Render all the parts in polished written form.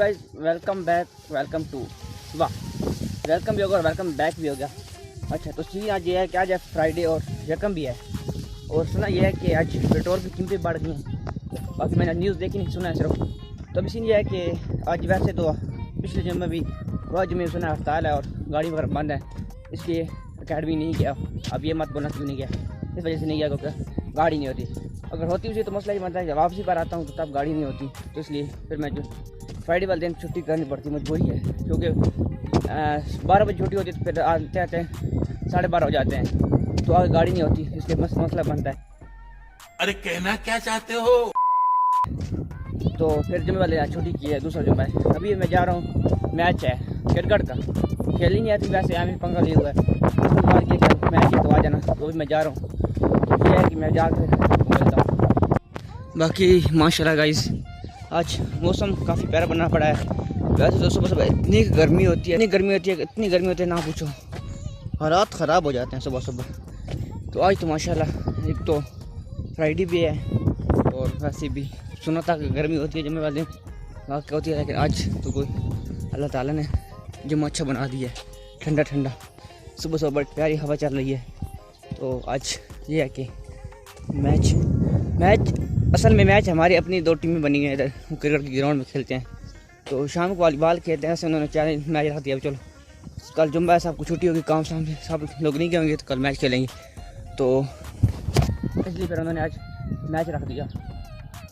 Guys, welcome back, welcome to वाह, welcome भी होगा और वेलकम बैक भी हो गया। अच्छा, तो सीन आज ये है कि आज है फ्राइडे और यकम भी है। और सुना ये है कि आज पेट्रोल की कीमतें बढ़ गई हैं। बाकी मैंने न्यूज़ देखी नहीं, सुना है सिर्फ। तो अभी सीन ये है कि आज वैसे तो पिछले जुम्मे भी वह जुम्मे सुना हड़ताल है और गाड़ी वगैरह बंद है, इसलिए अकेडमी नहीं गया। अब ये मत बोलना क्यों नहीं गया, इस वजह से नहीं गया क्योंकि गाड़ी नहीं होती। अगर होती उसी तो मसला ही बनता है, जब वापसी पर आता हूँ तो तब गाड़ी नहीं होती, तो इसलिए फिर मैं जो फ्राइडे वाले दिन छुट्टी करनी पड़ती, मजबूरी है। क्योंकि 12 बजे छुट्टी होती है तो फिर आते आते 12:30 हो जाते हैं, तो आगे गाड़ी नहीं होती, इसलिए मसला बनता है। अरे कहना क्या चाहते हो? तो फिर जुम्मे वाले छुट्टी की है, दूसरा जुम्मा है। अभी मैं जा रहा हूँ, मैच है क्रिकेट का, खेलनी नहीं आती वैसे, यहाँ पंखा लिया हुआ है, मैच है तो आ जाना। तो भी मैं जा रहा हूँ, ये है कि मैं जाकर मिलता हूँ। बाकी माशाल्लाह गाइस, आज मौसम काफ़ी प्यारा बनना पड़ा है। वैसे तो सुबह इतनी गर्मी होती है, इतनी गर्मी होती है ना पूछो, हालात ख़राब हो जाते हैं सुबह सुबह। तो आज तो माशाल्लाह एक तो फ्राइडे भी है और वैसे भी सुना था कि गर्मी होती है जुम्मे वाले दिन, वाक़ होती है, लेकिन आज तो कोई अल्लाह ताला ने जुम्मा अच्छा बना दिया है, ठंडा ठंडा, सुबह सुबह बड़ी प्यारी हवा चल रही है। तो आज ये है कि मैच असल में मैच हमारी अपनी 2 टीमें बनी हैं, इधर क्रिकेट के ग्राउंड में खेलते हैं। तो शाम को वॉलीबॉल खेलते हैं, ऐसे उन्होंने चैलेंज मैच रख दिया। चलो कल जुम्मा है, सबको छुट्टी होगी, काम शाम से सब लोग नहीं गएंगे, तो कल मैच खेलेंगे। तो इसलिए फिर उन्होंने आज मैच रख दिया।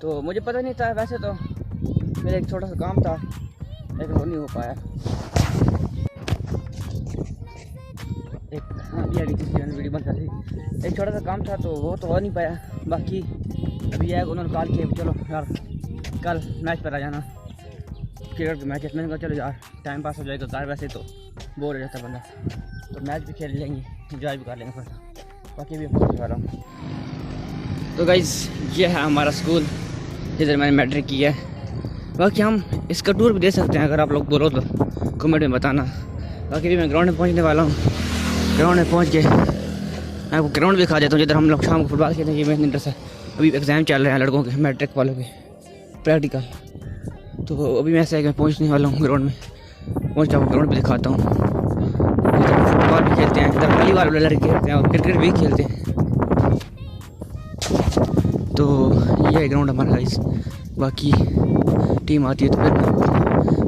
तो मुझे पता नहीं था, वैसे तो मेरा एक छोटा सा काम था लेकिन वो नहीं हो पाया। वीडियो बंद कर दी, एक छोटा सा काम था तो वो तो हो नहीं पाया। बाकी अभी यह उन्होंने कॉल किया, चलो यार कल मैच पर आ जाना, क्रिकेट के मैच है। मैंने कहा चलो यार टाइम पास हो जाएगा, घर वैसे तो बोर हो जाता बंदा, तो मैच भी खेल लेंगे, इंजॉय भी कर लेंगे थोड़ा सा। बाकी भी बहुत खा रहा हूँ। तो गाइस, ये है हमारा स्कूल जिधर मैंने मैट्रिक किया है। बाकी हम इसका टूर भी दे सकते हैं, अगर आप लोग बोलो तो कमेंट में बताना। बाकी भी मैं ग्राउंड में पहुँचने वाला हूँ, ग्राउंड में पहुँच के मैं आपको ग्राउंड भी खा देता हूँ जिधर हम लोग शाम को फुटबॉल खेलते हैं। ये मेन इंटरेस्ट है, अभी एग्ज़ाम चल रहे हैं लड़कों के, मैट्रिक वालों के प्रैक्टिकल। तो अभी मैं ऐसा है कि मैं पहुँचने वाला हूँ ग्राउंड में, पहुँच के आपको ग्राउंड भी दिखाता हूँ। इधर फुटबॉल भी खेलते हैं, इधर वॉलीबॉल वाले लड़के खेलते हैं और क्रिकेट भी खेलते हैं। तो ये है ग्राउंड हमारा गाइस। बाकी टीम आती है तो फिर मैं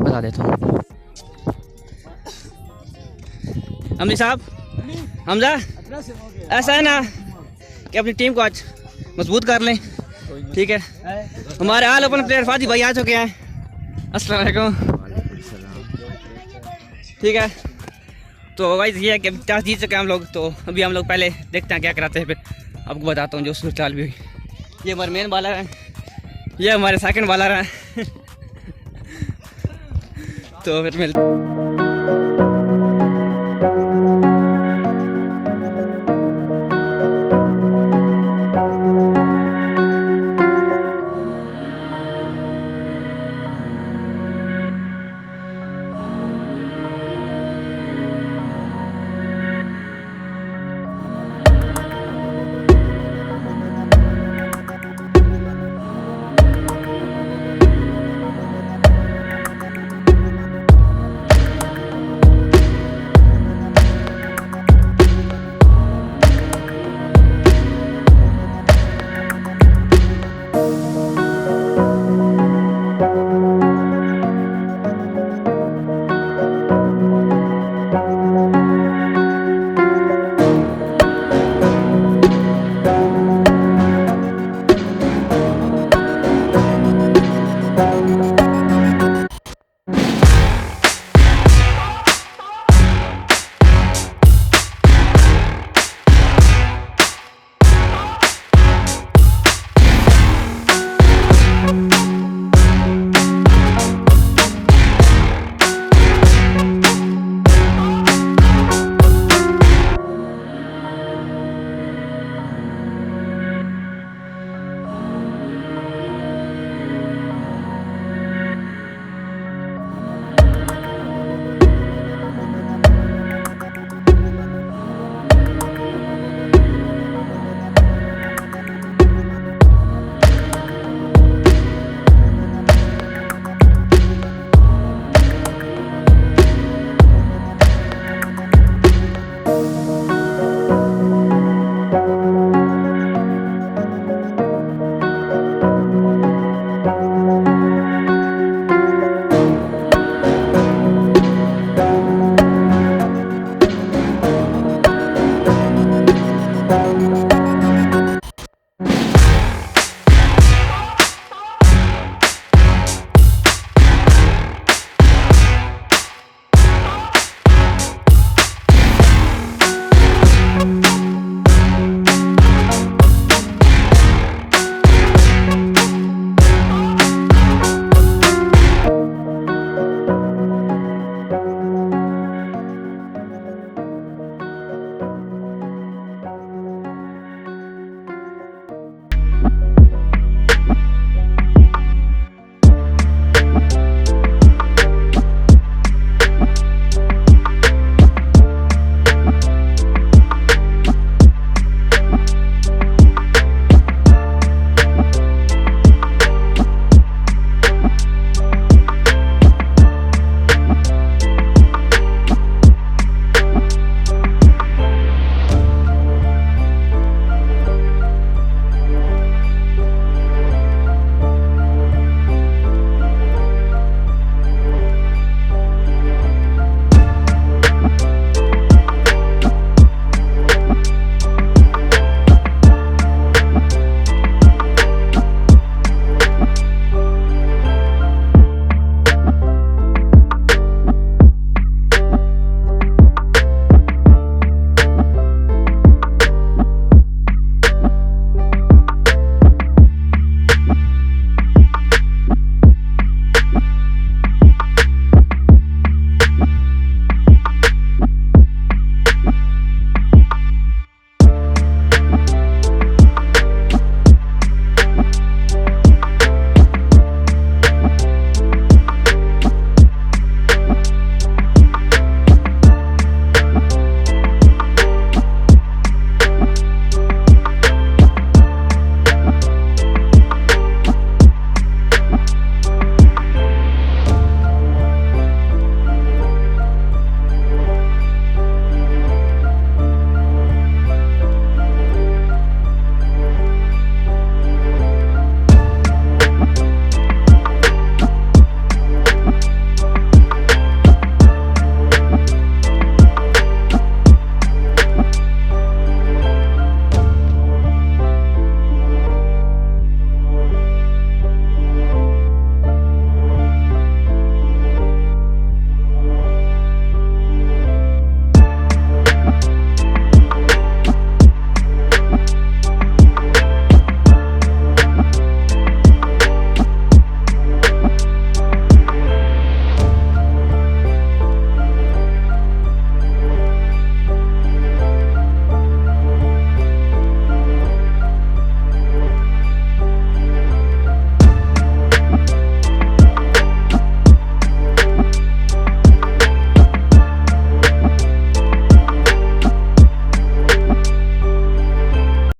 बता देता हूँ। अमली साहब, हमजा, ऐसा है ना कि अपनी टीम को आज मजबूत कर लें, ठीक है। हमारे आल ओपन प्लेयर फादी भाई आ चुके हैं, अस्सलाम वालेकुम, ठीक है। तो भाई ये है कि टॉस जीत चुके हैं हम लोग। तो अभी हम लोग पहले देखते हैं क्या कराते हैं, फिर आपको बताता हूँ जो सूरत चाल भी हुई। ये हमारे मेन बॉलर हैं, ये हमारे सेकंड बॉलर हैं। तो फिर मिलते